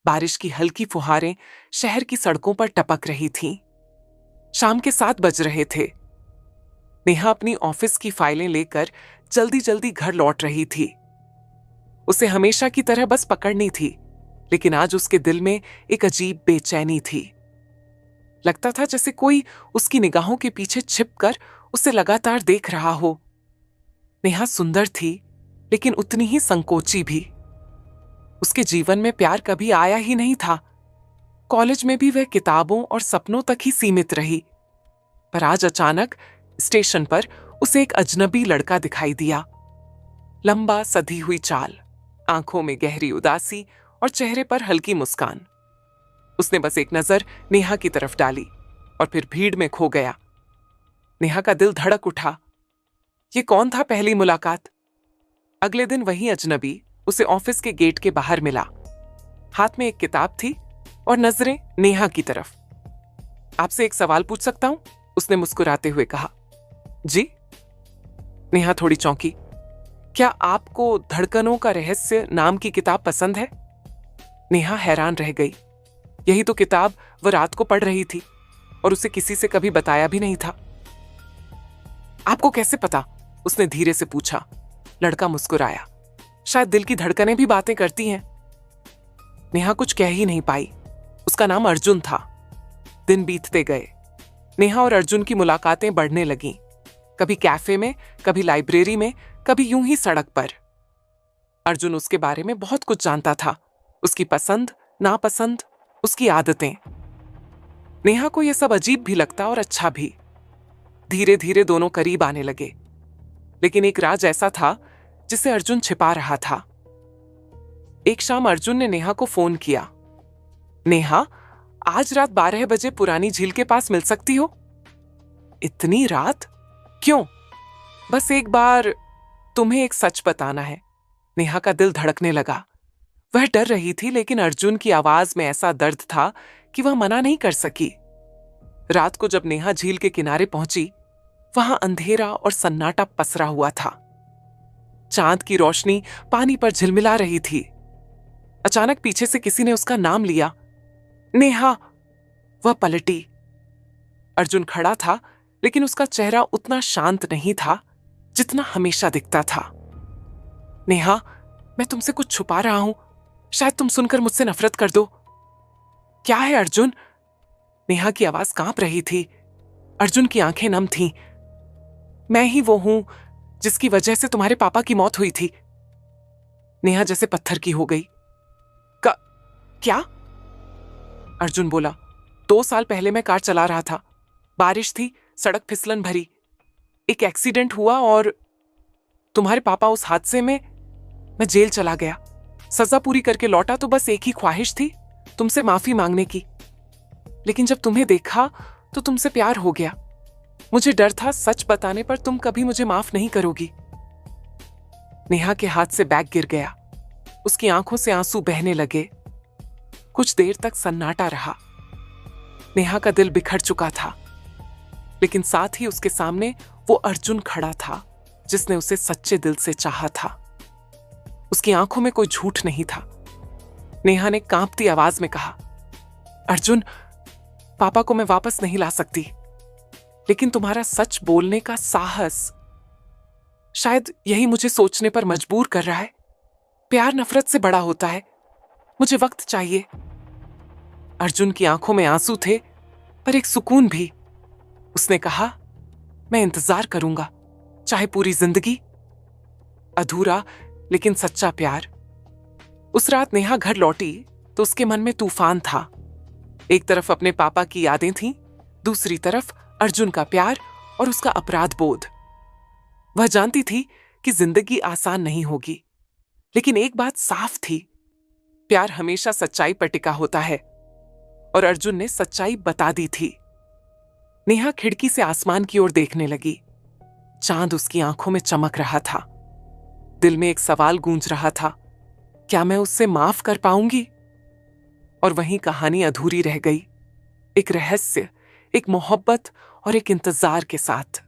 बारिश की हल्की फुहारें शहर की सड़कों पर टपक रही थीं। शाम के 7 बज रहे थे। नेहा अपनी ऑफिस की फाइलें लेकर जल्दी जल्दी घर लौट रही थी। उसे हमेशा की तरह बस पकड़नी थी, लेकिन आज उसके दिल में एक अजीब बेचैनी थी। लगता था जैसे कोई उसकी निगाहों के पीछे छिपकर उसे लगातार देख रहा हो। नेहा सुंदर थी, लेकिन उतनी ही संकोची भी। उसके जीवन में प्यार कभी आया ही नहीं था। कॉलेज में भी वह किताबों और सपनों तक ही सीमित रही। पर आज अचानक स्टेशन पर उसे एक अजनबी लड़का दिखाई दिया। लंबा, सधी हुई चाल, आंखों में गहरी उदासी और चेहरे पर हल्की मुस्कान। उसने बस एक नजर नेहा की तरफ डाली और फिर भीड़ में खो गया। नेहा का दिल धड़क उठा। ये कौन था पहली मुलाकात? अगले दिन वही अजनबी उसे ऑफिस के गेट के बाहर मिला। हाथ में एक किताब थी और नजरें नेहा की तरफ। आपसे एक सवाल पूछ सकता हूं? उसने मुस्कुराते हुए कहा। जी? नेहा थोड़ी चौंकी। क्या आपको धड़कनों का रहस्य नाम की किताब पसंद है? नेहा हैरान रह गई। यही तो किताब वह रात को पढ़ रही थी और उसे किसी से कभी बताया भी नहीं था। आपको कैसे पता? उसने धीरे से पूछा। लड़का मुस्कुराया। शायद दिल की धड़कनें भी बातें करती हैं। नेहा कुछ कह ही नहीं पाई। उसका नाम अर्जुन था। दिन बीतते गए। नेहा और अर्जुन की मुलाकातें बढ़ने लगीं। कभी कैफे में, कभी लाइब्रेरी में, कभी यूं ही सड़क पर। अर्जुन उसके बारे में बहुत कुछ जानता था। उसकी पसंद, नापसंद, उसकी आदतें। नेहा को यह सब अजीब भी लगता और अच्छा भी। धीरे धीरे दोनों करीब आने लगे। लेकिन एक राज ऐसा था जिसे अर्जुन छिपा रहा था। एक शाम अर्जुन ने नेहा को फोन किया। नेहा, आज रात 12 बजे पुरानी झील के पास मिल सकती हो? इतनी रात? क्यों? बस एक बार तुम्हें एक सच बताना है। नेहा का दिल धड़कने लगा। वह डर रही थी, लेकिन अर्जुन की आवाज में ऐसा दर्द था कि वह मना नहीं कर सकी। रात को जब नेहा झील के किनारे पहुंची, वहां अंधेरा और सन्नाटा पसरा हुआ था। चांद की रोशनी पानी पर झिलमिला रही थी। अचानक पीछे से किसी ने उसका नाम लिया। नेहा! वह पलटी। अर्जुन खड़ा था, लेकिन उसका चेहरा उतना शांत नहीं था जितना हमेशा दिखता था। नेहा, मैं तुमसे कुछ छुपा रहा हूं। शायद तुम सुनकर मुझसे नफरत कर दो। क्या है अर्जुन? नेहा की आवाज कांप रही थी। अर्जुन की आंखें नम थीं। मैं ही वो हूं जिसकी वजह से तुम्हारे पापा की मौत हुई थी। नेहा जैसे पत्थर की हो गई। क्या? अर्जुन बोला। 2 साल पहले मैं कार चला रहा था। बारिश थी, सड़क फिसलन भरी। एक एक्सीडेंट हुआ और तुम्हारे पापा उस हादसे में। मैं जेल चला गया। सजा पूरी करके लौटा तो बस एक ही ख्वाहिश थी, तुमसे माफी मांगने की। लेकिन जब तुम्हें देखा तो तुमसे प्यार हो गया। मुझे डर था सच बताने पर तुम कभी मुझे माफ नहीं करोगी। नेहा के हाथ से बैग गिर गया। उसकी आंखों से आंसू बहने लगे। कुछ देर तक सन्नाटा रहा। नेहा का दिल बिखर चुका था, लेकिन साथ ही उसके सामने वो अर्जुन खड़ा था जिसने उसे सच्चे दिल से चाहा था। उसकी आंखों में कोई झूठ नहीं था। नेहा ने कांपती आवाज में कहा, अर्जुन, पापा को मैं वापस नहीं ला सकती, लेकिन तुम्हारा सच बोलने का साहस, शायद यही मुझे सोचने पर मजबूर कर रहा है। प्यार नफरत से बड़ा होता है। मुझे वक्त चाहिए। अर्जुन की आंखों में आंसू थे, पर एक सुकून भी। उसने कहा, मैं इंतजार करूंगा, चाहे पूरी जिंदगी। अधूरा लेकिन सच्चा प्यार। उस रात नेहा घर लौटी तो उसके मन में तूफान था। एक तरफ अपने पापा की यादें थीं, दूसरी तरफ अर्जुन का प्यार और उसका अपराध बोध। वह जानती थी कि जिंदगी आसान नहीं होगी, लेकिन एक बात साफ थी, प्यार हमेशा सच्चाई पर टिका होता है, और अर्जुन ने सच्चाई बता दी थी। नेहा खिड़की से आसमान की ओर देखने लगी। चांद उसकी आंखों में चमक रहा था। दिल में एक सवाल गूंज रहा था, क्या मैं उससे माफ कर पाऊंगी? और वहीं कहानी अधूरी रह गई, एक रहस्य, एक मोहब्बत और एक इंतजार के साथ।